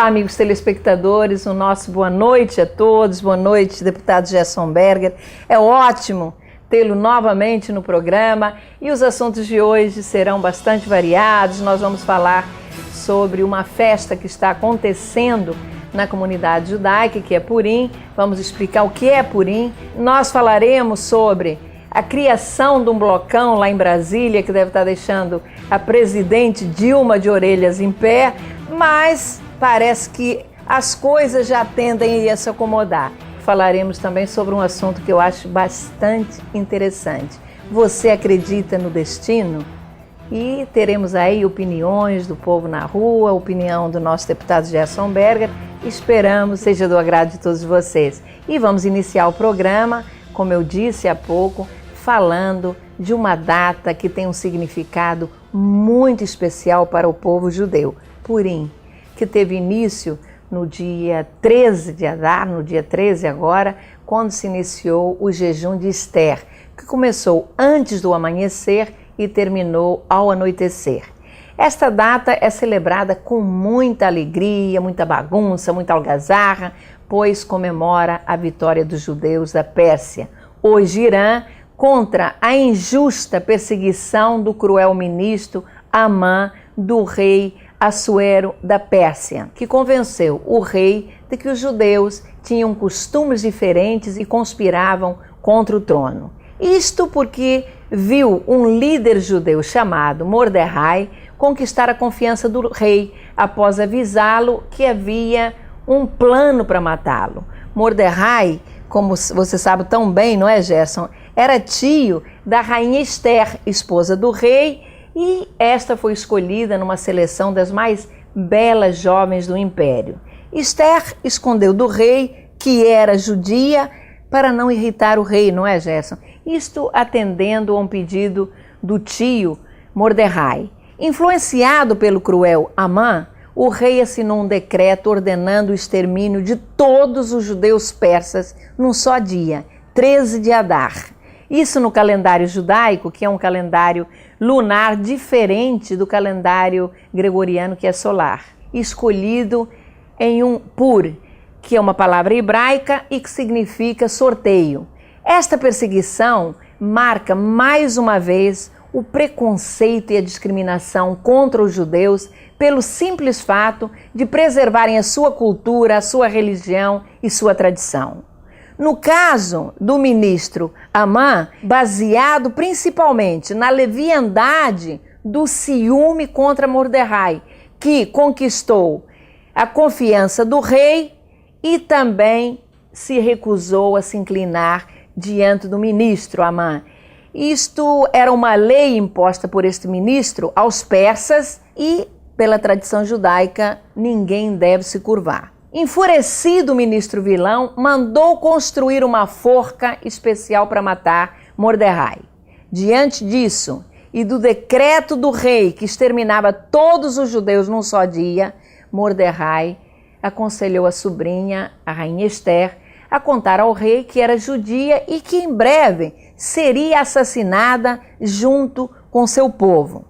Olá, amigos telespectadores, o nosso boa noite a todos, boa noite, deputado Gerson Berger. É ótimo tê-lo novamente no programa e os assuntos de hoje serão bastante variados. Nós vamos falar sobre uma festa que está acontecendo na comunidade judaica, que é Purim. Vamos explicar o que é Purim. Nós falaremos sobre a criação de um blocão lá em Brasília, que deve estar deixando a presidente Dilma de orelhas em pé, mas parece que as coisas já tendem a se acomodar. Falaremos também sobre um assunto que eu acho bastante interessante. Você acredita no destino? E teremos aí opiniões do povo na rua, opinião do nosso deputado Gerson Berger. Esperamos seja do agrado de todos vocês. E vamos iniciar o programa, como eu disse há pouco, falando de uma data que tem um significado muito especial para o povo judeu, Purim, que teve início no dia 13 de Adar, no dia 13 agora, quando se iniciou o jejum de Esther, que começou antes do amanhecer e terminou ao anoitecer. Esta data é celebrada com muita alegria, muita bagunça, muita algazarra, pois comemora a vitória dos judeus da Pérsia, hoje Irã, contra a injusta perseguição do cruel ministro Amã, do rei Assuero da Pérsia, que convenceu o rei de que os judeus tinham costumes diferentes e conspiravam contra o trono. Isto porque viu um líder judeu chamado Mordecai conquistar a confiança do rei após avisá-lo que havia um plano para matá-lo. Mordecai, como você sabe tão bem, não é, Gerson? Era tio da rainha Esther, esposa do rei, e esta foi escolhida numa seleção das mais belas jovens do império. Esther escondeu do rei, que era judia, para não irritar o rei, não é, Gerson? Isto atendendo a um pedido do tio Mordecai. Influenciado pelo cruel Amã, o rei assinou um decreto ordenando o extermínio de todos os judeus persas num só dia, 13 de Adar. Isso no calendário judaico, que é um calendário lunar diferente do calendário gregoriano, que é solar, escolhido em um pur, que é uma palavra hebraica e que significa sorteio. Esta perseguição marca mais uma vez o preconceito e a discriminação contra os judeus pelo simples fato de preservarem a sua cultura, a sua religião e sua tradição. No caso do ministro Amã, baseado principalmente na leviandade do ciúme contra Mordecai, que conquistou a confiança do rei e também se recusou a se inclinar diante do ministro Amã. Isto era uma lei imposta por este ministro aos persas e, pela tradição judaica, ninguém deve se curvar. Enfurecido, o ministro vilão mandou construir uma forca especial para matar Mordecai. Diante disso e do decreto do rei que exterminava todos os judeus num só dia, Mordecai aconselhou a sobrinha, a rainha Esther, a contar ao rei que era judia e que em breve seria assassinada junto com seu povo.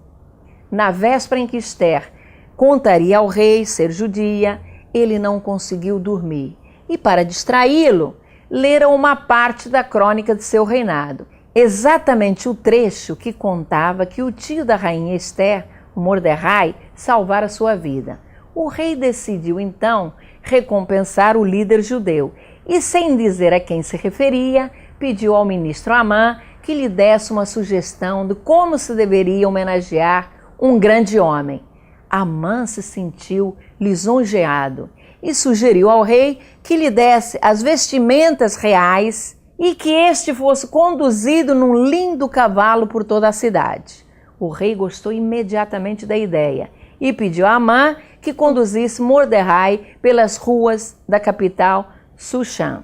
Na véspera em que Esther contaria ao rei ser judia, ele não conseguiu dormir e, para distraí-lo, leram uma parte da crônica de seu reinado, exatamente o trecho que contava que o tio da rainha Esther, o Mordecai, salvara sua vida. O rei decidiu então recompensar o líder judeu e, sem dizer a quem se referia, pediu ao ministro Amã que lhe desse uma sugestão de como se deveria homenagear um grande homem. Amã se sentiu lisonjeado e sugeriu ao rei que lhe desse as vestimentas reais e que este fosse conduzido num lindo cavalo por toda a cidade. O rei gostou imediatamente da ideia e pediu a Amã que conduzisse Mordecai pelas ruas da capital Sushã.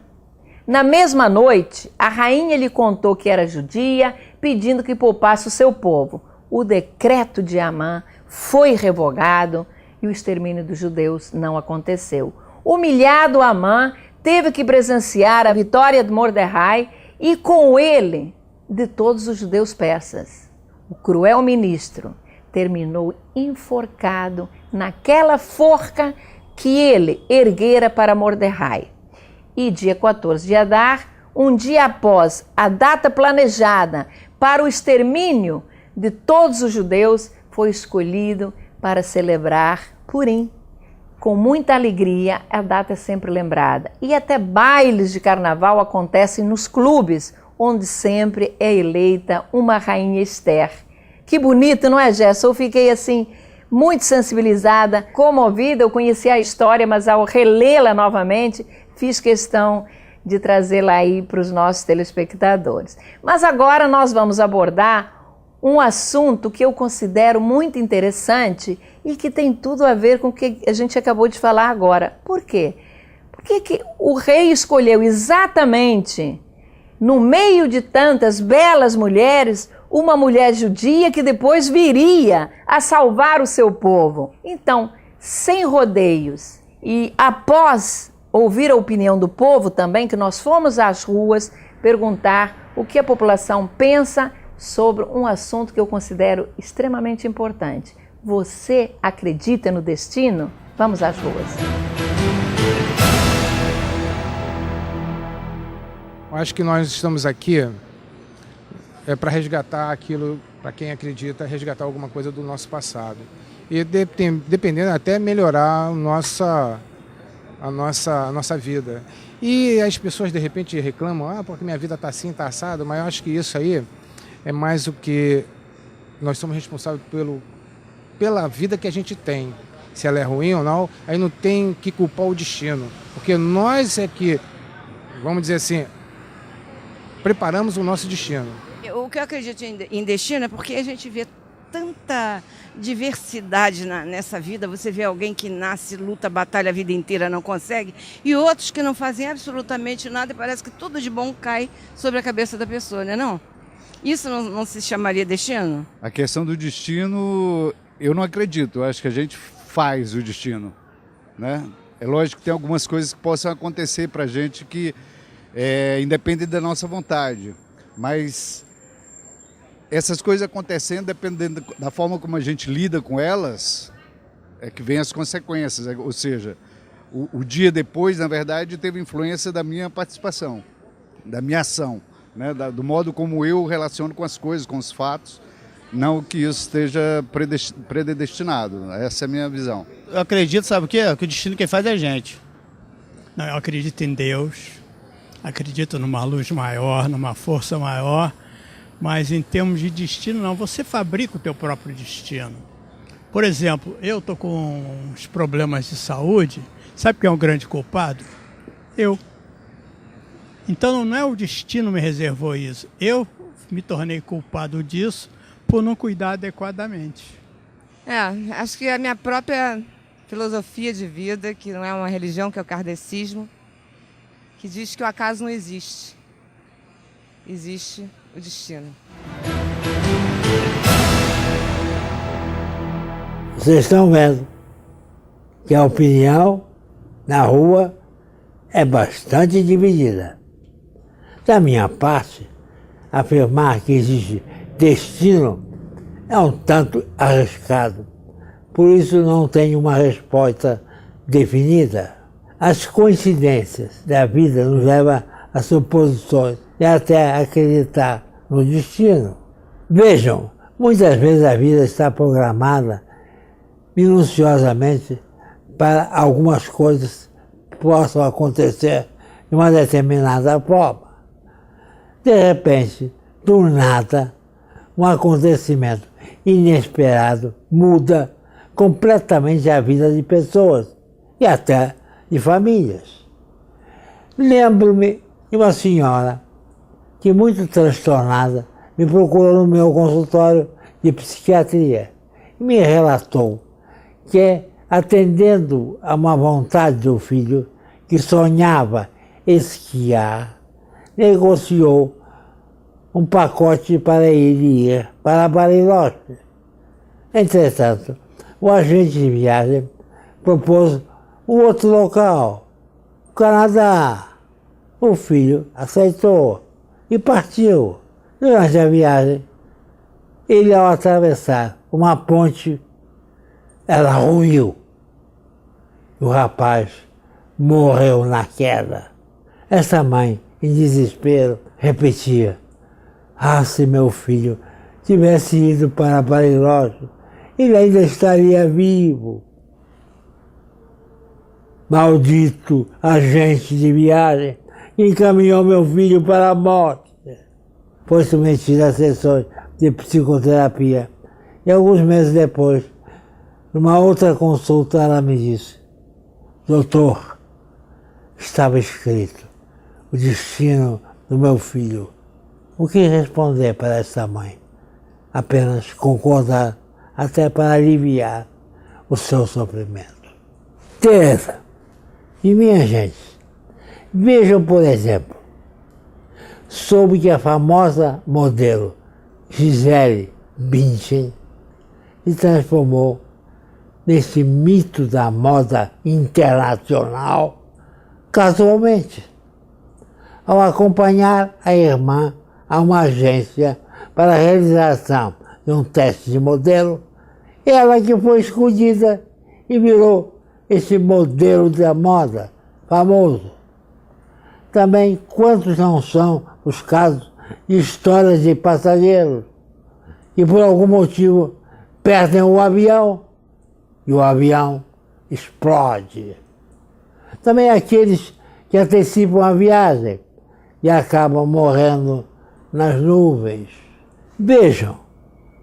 Na mesma noite, a rainha lhe contou que era judia, pedindo que poupasse o seu povo. O decreto de Amã foi revogado e o extermínio dos judeus não aconteceu. Humilhado, Amã teve que presenciar a vitória de Mordecai e com ele de todos os judeus persas. O cruel ministro terminou enforcado naquela forca que ele erguera para Mordecai. E dia 14 de Adar, um dia após a data planejada para o extermínio de todos os judeus, foi escolhido para celebrar Purim. Com muita alegria, a data é sempre lembrada. E até bailes de carnaval acontecem nos clubes, onde sempre é eleita uma rainha Esther. Que bonito, não é, Gerson? Eu fiquei assim, muito sensibilizada, comovida. Eu conhecia a história, mas ao relê-la novamente, fiz questão de trazê-la aí para os nossos telespectadores. Mas agora nós vamos abordar um assunto que eu considero muito interessante e que tem tudo a ver com o que a gente acabou de falar agora. Por quê? Porque que o rei escolheu exatamente, no meio de tantas belas mulheres, uma mulher judia que depois viria a salvar o seu povo. Então, sem rodeios e após ouvir a opinião do povo também, que nós fomos às ruas perguntar o que a população pensa sobre um assunto que eu considero extremamente importante. Você acredita no destino? Vamos às ruas. Eu acho que nós estamos aqui para resgatar aquilo, para quem acredita, resgatar alguma coisa do nosso passado. E dependendo até melhorar a nossa vida. E as pessoas de repente reclamam, porque minha vida está assim, está assado, mas eu acho que isso aí é mais o que nós somos responsáveis pela vida que a gente tem. Se ela é ruim ou não, aí não tem que culpar o destino. Porque nós é que, vamos dizer assim, preparamos o nosso destino. O que eu acredito em destino é porque a gente vê tanta diversidade nessa vida. Você vê alguém que nasce, luta, batalha a vida inteira, não consegue, e outros que não fazem absolutamente nada e parece que tudo de bom cai sobre a cabeça da pessoa, né, não? Isso não se chamaria destino? A questão do destino, eu não acredito. Eu acho que a gente faz o destino, né? É lógico que tem algumas coisas que possam acontecer para a gente que independem da nossa vontade. Mas essas coisas acontecendo, dependendo da forma como a gente lida com elas, é que vem as consequências. Ou seja, o dia depois, na verdade, teve influência da minha participação, da minha ação. Né, do modo como eu relaciono com as coisas, com os fatos, não que isso esteja predestinado. Essa é a minha visão. Eu acredito, sabe o quê? Que o destino quem faz é a gente. Não, eu acredito em Deus, acredito numa luz maior, numa força maior, mas em termos de destino não, você fabrica o teu próprio destino. Por exemplo, eu estou com uns problemas de saúde, sabe quem é o grande culpado? Eu. Então não é o destino me reservou isso. Eu me tornei culpado disso por não cuidar adequadamente. Acho que a minha própria filosofia de vida, que não é uma religião, que é o kardecismo, que diz que o acaso não existe. Existe o destino. Vocês estão vendo que a opinião na rua é bastante dividida. Da minha parte, afirmar que existe destino é um tanto arriscado. Por isso não tenho uma resposta definida. As coincidências da vida nos levam a suposições e até a acreditar no destino. Vejam, muitas vezes a vida está programada minuciosamente para algumas coisas que possam acontecer de uma determinada forma. De repente, do nada, um acontecimento inesperado muda completamente a vida de pessoas e até de famílias. Lembro-me de uma senhora que, muito transtornada, me procurou no meu consultório de psiquiatria e me relatou que, atendendo a uma vontade do filho, que sonhava esquiar, negociou um pacote para ele ir para Bariloche. Entretanto, o agente de viagem propôs um outro local, o Canadá. O filho aceitou e partiu. Durante a viagem, ele, ao atravessar uma ponte, ela ruiu. e o rapaz morreu na queda. Essa mãe, em desespero, repetia: ah, se meu filho tivesse ido para Bariloche, ele ainda estaria vivo. Maldito agente de viagem que encaminhou meu filho para a morte. Foi submetido a sessões de psicoterapia e alguns meses depois, numa outra consulta, ela me disse: doutor, estava escrito o destino do meu filho. O que responder para essa mãe? Apenas concordar, até para aliviar o seu sofrimento. Teresa e minha gente, vejam, por exemplo, soube que a famosa modelo Gisele Bündchen se transformou nesse mito da moda internacional casualmente, ao acompanhar a irmã a uma agência para a realização de um teste de modelo. Ela que foi escolhida e virou esse modelo da moda famoso. Também, quantos não são os casos de histórias de passageiros que por algum motivo perdem o avião e o avião explode. Também aqueles que antecipam a viagem e acabam morrendo nas nuvens. Vejam,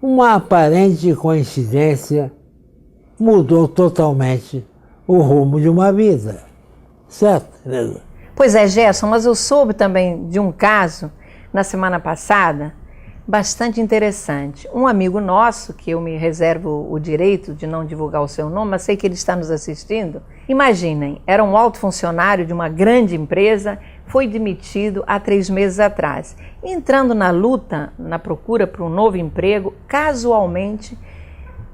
uma aparente coincidência mudou totalmente o rumo de uma vida. Certo, Teresa? Pois é, Gerson, mas eu soube também de um caso, na semana passada, bastante interessante. Um amigo nosso, que eu me reservo o direito de não divulgar o seu nome, mas sei que ele está nos assistindo. Imaginem, era um alto funcionário de uma grande empresa, foi demitido há 3 meses atrás. Entrando na luta, na procura por um novo emprego, casualmente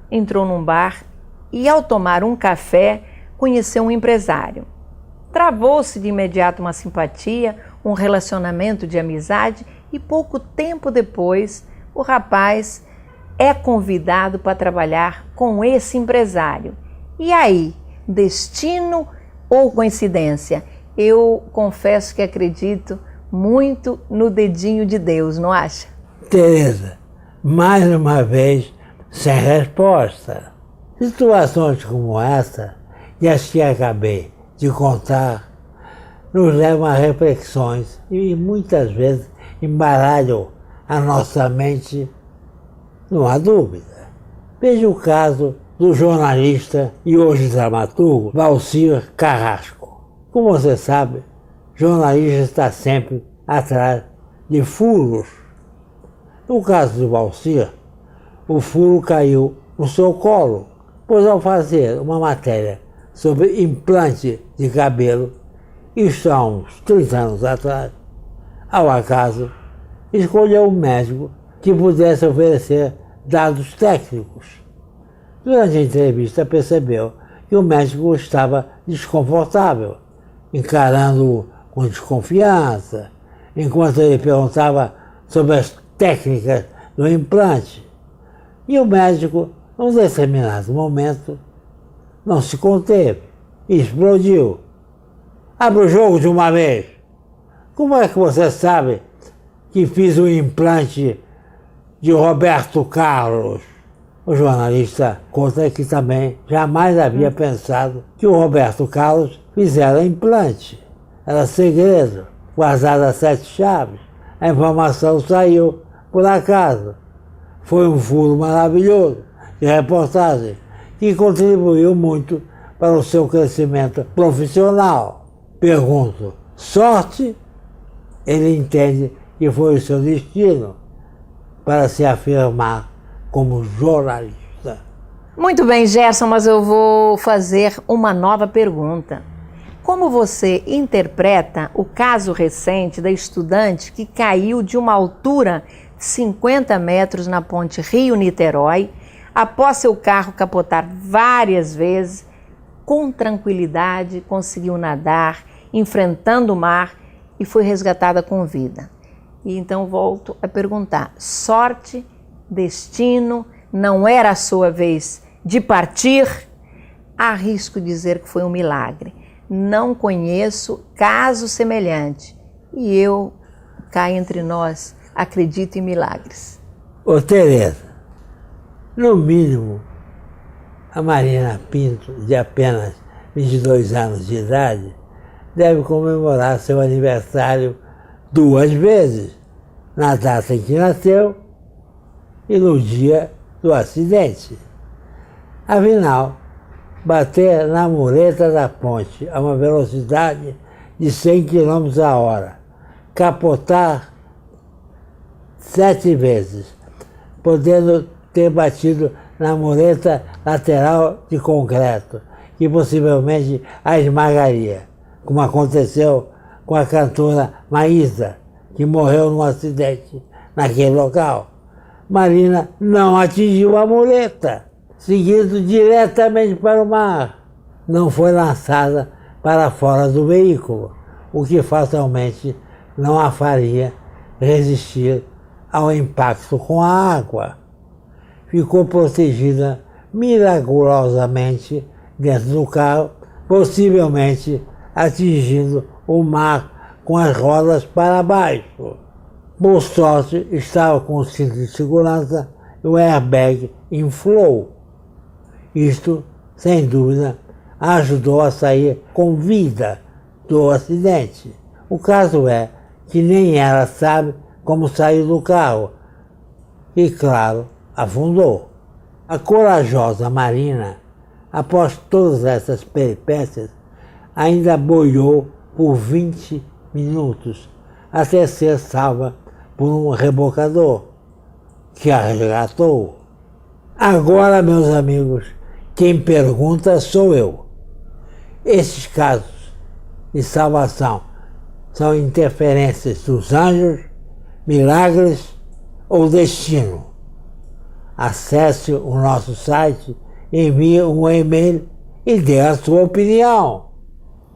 entrou num bar e, ao tomar um café, conheceu um empresário. Travou-se de imediato uma simpatia, um relacionamento de amizade e pouco tempo depois o rapaz é convidado para trabalhar com esse empresário. E aí, destino ou coincidência? Eu confesso que acredito muito no dedinho de Deus, não acha? Teresa, mais uma vez, sem resposta. Situações como essa, e as que acabei de contar, nos levam a reflexões e muitas vezes embaralham a nossa mente, não há dúvida. Veja o caso do jornalista e hoje dramaturgo Valcir Carrasco. Como você sabe, jornalista está sempre atrás de furos. No caso do Valcir, o furo caiu no seu colo, pois ao fazer uma matéria sobre implante de cabelo, isto há uns 30 anos atrás, ao acaso, escolheu um médico que pudesse oferecer dados técnicos. Durante a entrevista percebeu que o médico estava desconfortável, encarando-o com desconfiança, enquanto ele perguntava sobre as técnicas do implante. E o médico, num determinado momento, não se conteve e explodiu. Abre o jogo de uma vez. Como é que você sabe que fiz o implante de Roberto Carlos? O jornalista conta que também jamais havia pensado que o Roberto Carlos fizera implante. Era segredo, guardado a 7 chaves. A informação saiu por acaso. Foi um furo maravilhoso de reportagem que contribuiu muito para o seu crescimento profissional. Pergunto, sorte? Ele entende que foi o seu destino para se afirmar como jornalista. Muito bem, Gerson, mas eu vou fazer uma nova pergunta. Como você interpreta o caso recente da estudante que caiu de uma altura de 50 metros na ponte Rio-Niterói, após seu carro capotar várias vezes, com tranquilidade, conseguiu nadar, enfrentando o mar e foi resgatada com vida? E então volto a perguntar, sorte, destino, não era a sua vez de partir? arrisco dizer que foi um milagre. Não conheço caso semelhante. E eu, cá entre nós, acredito em milagres. Ô Tereza, no mínimo, a Marina Pinto, de apenas 22 anos de idade, deve comemorar seu aniversário 2 vezes, na data em que nasceu e no dia do acidente. Afinal, bater na mureta da ponte a uma velocidade de 100 km a hora, capotar 7 vezes, podendo ter batido na mureta lateral de concreto, que possivelmente a esmagaria, como aconteceu com a cantora Maísa, que morreu num acidente naquele local. Marina não atingiu a mureta, seguindo diretamente para o mar. Não foi lançada para fora do veículo, o que fatalmente não a faria resistir ao impacto com a água. Ficou protegida milagrosamente dentro do carro, possivelmente atingindo o mar com as rodas para baixo. Por sorte, estava com o cinto de segurança e o airbag inflou. Isto, sem dúvida, ajudou a sair com vida do acidente. O caso é que nem ela sabe como saiu do carro e, claro, afundou. A corajosa Marina, após todas essas peripécias, ainda boiou por 20 minutos até ser salva por um rebocador, que a resgatou. Agora, meus amigos, quem pergunta sou eu. Esses casos de salvação são interferências dos anjos, milagres ou destino? Acesse o nosso site, envie um e-mail e dê a sua opinião.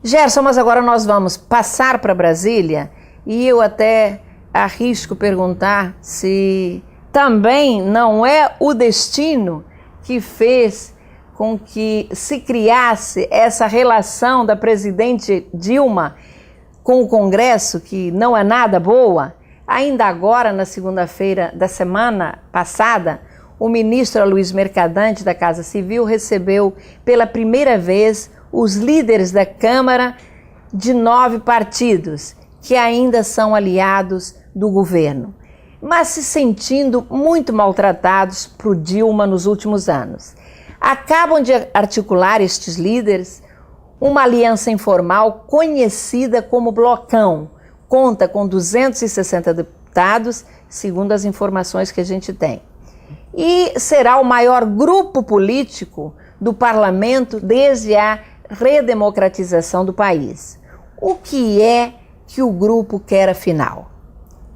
Gerson, mas agora nós vamos passar para Brasília e eu até arrisco perguntar se também não é o destino que fez com que se criasse essa relação da presidente Dilma com o Congresso, que não é nada boa. Ainda agora, na segunda-feira da semana passada, o ministro Aloysio Mercadante da Casa Civil recebeu pela primeira vez os líderes da Câmara de 9 partidos, que ainda são aliados do governo, mas se sentindo muito maltratados por Dilma nos últimos anos. Acabam de articular estes líderes uma aliança informal conhecida como Blocão. Conta com 260 deputados, segundo as informações que a gente tem. E será o maior grupo político do parlamento desde a redemocratização do país. O que é que o grupo quer afinal?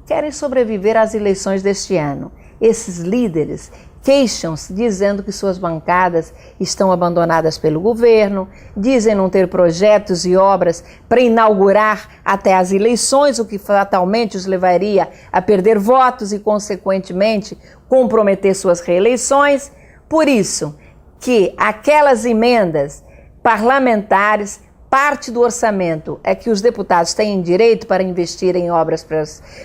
Querem sobreviver às eleições deste ano. Esses líderes queixam-se dizendo que suas bancadas estão abandonadas pelo governo, dizem não ter projetos e obras para inaugurar até as eleições, o que fatalmente os levaria a perder votos e, consequentemente, comprometer suas reeleições. Por isso que aquelas emendas parlamentares, parte do orçamento é que os deputados têm direito para investir em obras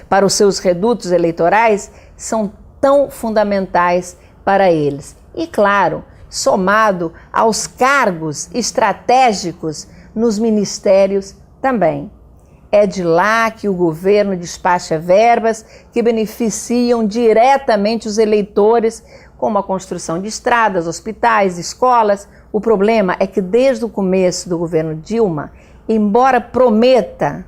para os seus redutos eleitorais, são tão fundamentais para eles. E, claro, somado aos cargos estratégicos nos ministérios também. É de lá que o governo despacha verbas que beneficiam diretamente os eleitores, como a construção de estradas, hospitais, escolas. O problema é que desde o começo do governo Dilma, embora prometa,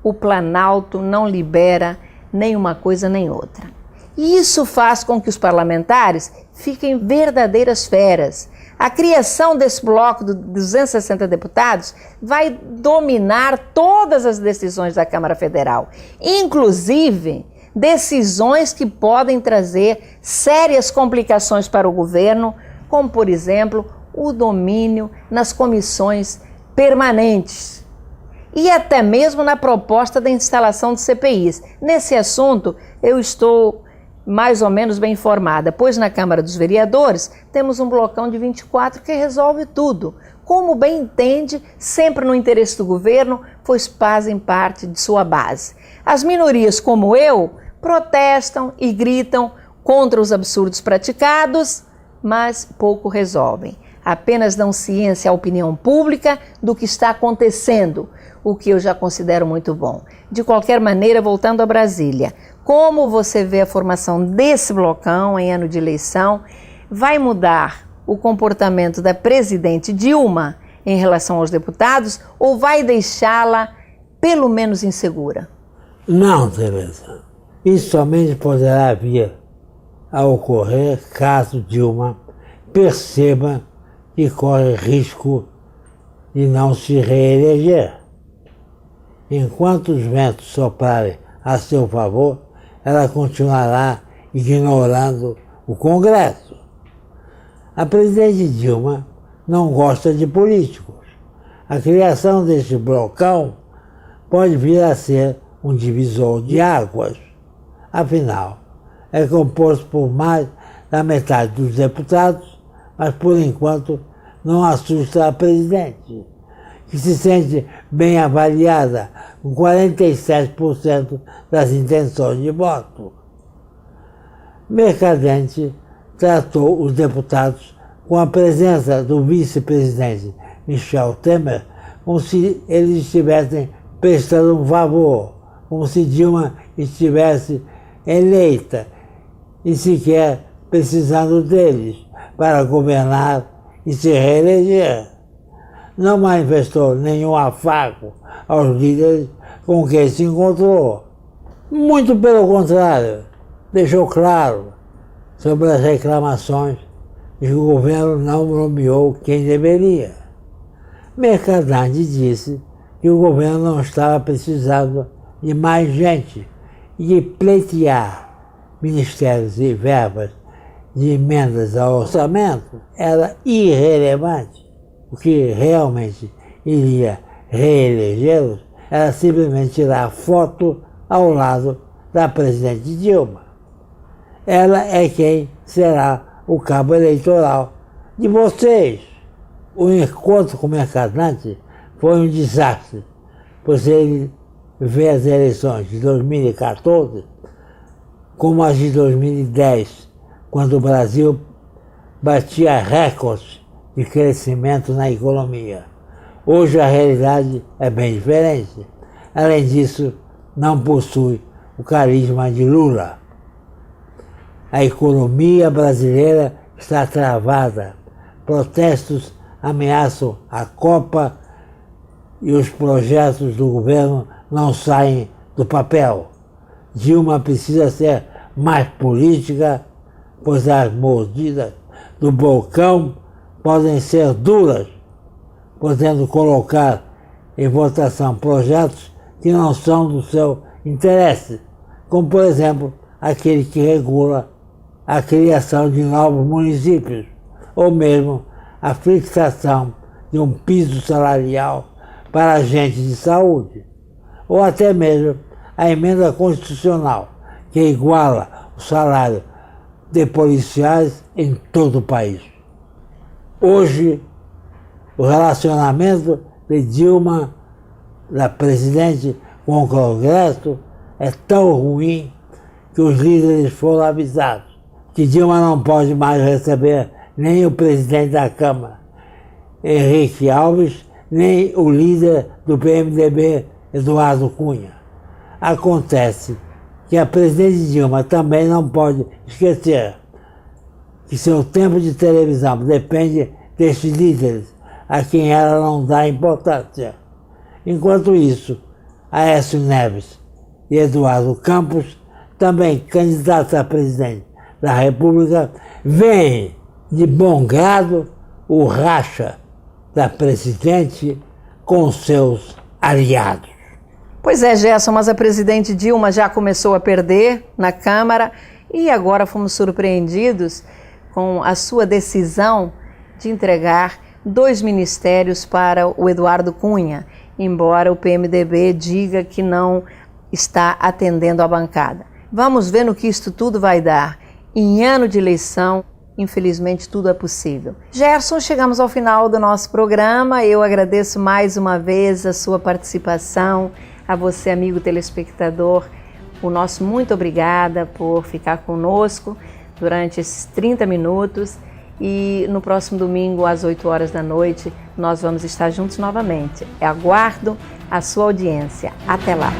o Planalto não libera nem uma coisa nem outra. E isso faz com que os parlamentares fiquem verdadeiras feras. A criação desse bloco de 260 deputados vai dominar todas as decisões da Câmara Federal, inclusive decisões que podem trazer sérias complicações para o governo, como, por exemplo, o domínio nas comissões permanentes e até mesmo na proposta da instalação de CPIs. Nesse assunto, eu estou mais ou menos bem informada, pois na Câmara dos Vereadores temos um blocão de 24 que resolve tudo, como bem entende, sempre no interesse do governo, pois fazem parte de sua base. As minorias, como eu, protestam e gritam contra os absurdos praticados, mas pouco resolvem. Apenas dão ciência à opinião pública do que está acontecendo, o que eu já considero muito bom. De qualquer maneira, voltando a Brasília, como você vê a formação desse blocão em ano de eleição, vai mudar o comportamento da presidente Dilma em relação aos deputados ou vai deixá-la pelo menos insegura? Não, Tereza. Isso somente poderá vir a ocorrer caso Dilma perceba que corre risco de não se reeleger. Enquanto os ventos soprarem a seu favor, ela continuará ignorando o Congresso. A presidente Dilma não gosta de políticos. A criação deste blocão pode vir a ser um divisor de águas. Afinal, é composto por mais da metade dos deputados, mas por enquanto não assusta a presidente, que se sente bem avaliada com 47% das intenções de voto. Mercadante tratou os deputados com a presença do vice-presidente Michel Temer como se eles estivessem prestando um favor, como se Dilma estivesse eleita e sequer precisando deles para governar e se reeleger. Não manifestou nenhum afago aos líderes com quem se encontrou. Muito pelo contrário, deixou claro sobre as reclamações de que o governo não nomeou quem deveria. Mercadante disse que o governo não estava precisando de mais gente e que pleitear ministérios e verbas de emendas ao orçamento era irrelevante. O que realmente iria reelegê-los era simplesmente tirar foto ao lado da presidente Dilma. Ela é quem será o cabo eleitoral de vocês. O encontro com o Mercadante foi um desastre, pois ele vê as eleições de 2014 como as de 2010, quando o Brasil batia recordes de crescimento na economia. Hoje a realidade é bem diferente. Além disso, não possui o carisma de Lula. A economia brasileira está travada. Protestos ameaçam a Copa e os projetos do governo não saem do papel. Dilma precisa ser mais política, pois as mordidas do balcão podem ser duras, podendo colocar em votação projetos que não são do seu interesse, como, por exemplo, aquele que regula a criação de novos municípios, ou mesmo a fixação de um piso salarial para agentes de saúde, ou até mesmo a emenda constitucional, que iguala o salário de policiais em todo o país. Hoje, o relacionamento de Dilma, da presidente, com o Congresso é tão ruim que os líderes foram avisados que Dilma não pode mais receber nem o presidente da Câmara, Henrique Alves, nem o líder do PMDB, Eduardo Cunha. Acontece que a presidente Dilma também não pode esquecer que seu tempo de televisão depende destes líderes a quem ela não dá importância. Enquanto isso, Aécio Neves e Eduardo Campos, também candidatos a presidente da República, veem de bom grado o racha da presidente com seus aliados. Pois é, Gerson, mas a presidente Dilma já começou a perder na Câmara e agora fomos surpreendidos com a sua decisão de entregar 2 ministérios para o Eduardo Cunha, embora o PMDB diga que não está atendendo a bancada. Vamos ver no que isto tudo vai dar. Em ano de eleição, infelizmente, tudo é possível. Gerson, chegamos ao final do nosso programa. Eu agradeço mais uma vez a sua participação, a você, amigo telespectador. O nosso muito obrigada por ficar conosco durante esses 30 minutos. E no próximo domingo, às 8 horas da noite, nós vamos estar juntos novamente. Eu aguardo a sua audiência. Até lá!